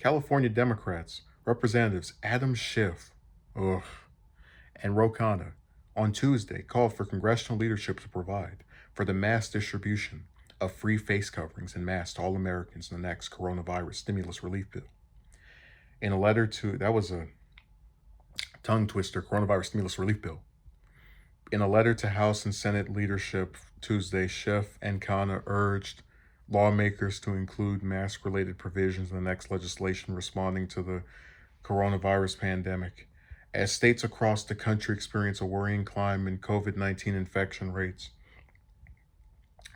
California Democrats, Representatives Adam Schiff, ugh, and Khanna on Tuesday called for congressional leadership to provide for the mass distribution of free face coverings and masks to all Americans in the next coronavirus stimulus relief bill. In a letter to, that was a tongue twister, coronavirus stimulus relief bill. In a letter to House and Senate leadership Tuesday, Schiff and Khanna urged lawmakers to include mask-related provisions in the next legislation responding to the coronavirus pandemic. As states across the country experience a worrying climb in COVID-19 infection rates,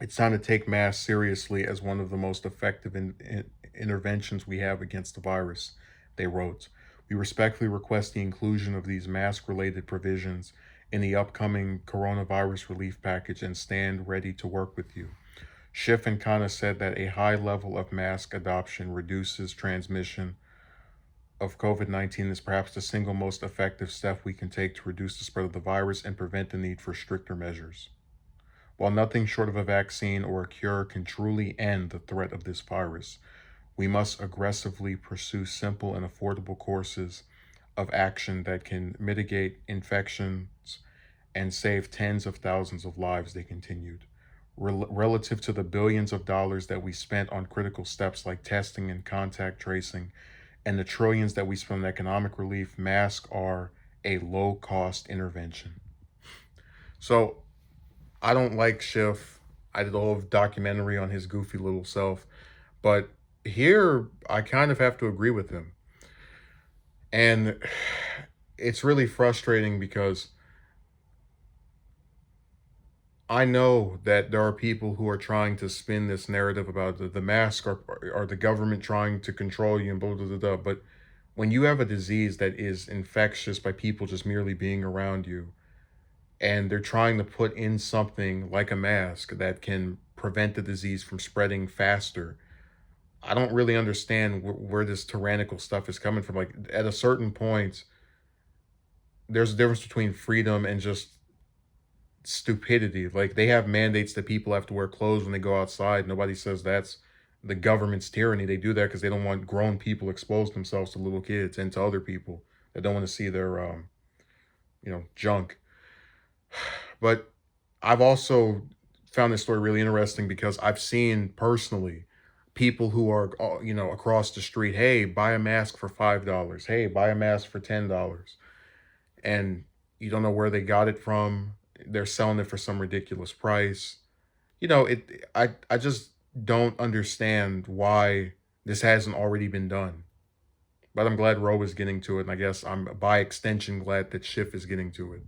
it's time to take masks seriously as one of the most effective interventions we have against the virus, they wrote. We respectfully request the inclusion of these mask-related provisions in the upcoming coronavirus relief package and stand ready to work with you. Schiff and Khanna said that a high level of mask adoption reduces transmission of COVID-19 is perhaps the single most effective step we can take to reduce the spread of the virus and prevent the need for stricter measures. While nothing short of a vaccine or a cure can truly end the threat of this virus, we must aggressively pursue simple and affordable courses of action that can mitigate infections and save tens of thousands of lives, they continued. Relative to the billions of dollars that we spent on critical steps like testing and contact tracing, and the trillions that we spend on economic relief, masks are a low-cost intervention. So, I don't like Schiff. I did a whole documentary on his goofy little self. But here, I kind of have to agree with him. And it's really frustrating because I know that there are people who are trying to spin this narrative about the mask or the government trying to control you and blah, blah, blah, blah. But when you have a disease that is infectious by people just merely being around you, and they're trying to put in something like a mask that can prevent the disease from spreading faster, I don't really understand where this tyrannical stuff is coming from. Like, at a certain point, there's a difference between freedom and just stupidity. Like, they have mandates that people have to wear clothes when they go outside. Nobody says that's the government's tyranny. They do that because they don't want grown people expose themselves to little kids and to other people that don't want to see their, junk. But I've also found this story really interesting because I've seen personally people who are, across the street, hey, buy a mask for $5. Hey, buy a mask for $10. And you don't know where they got it from. They're selling it for some ridiculous price. I just don't understand why this hasn't already been done. But I'm glad Roe is getting to it, and I guess I'm by extension glad that Schiff is getting to it.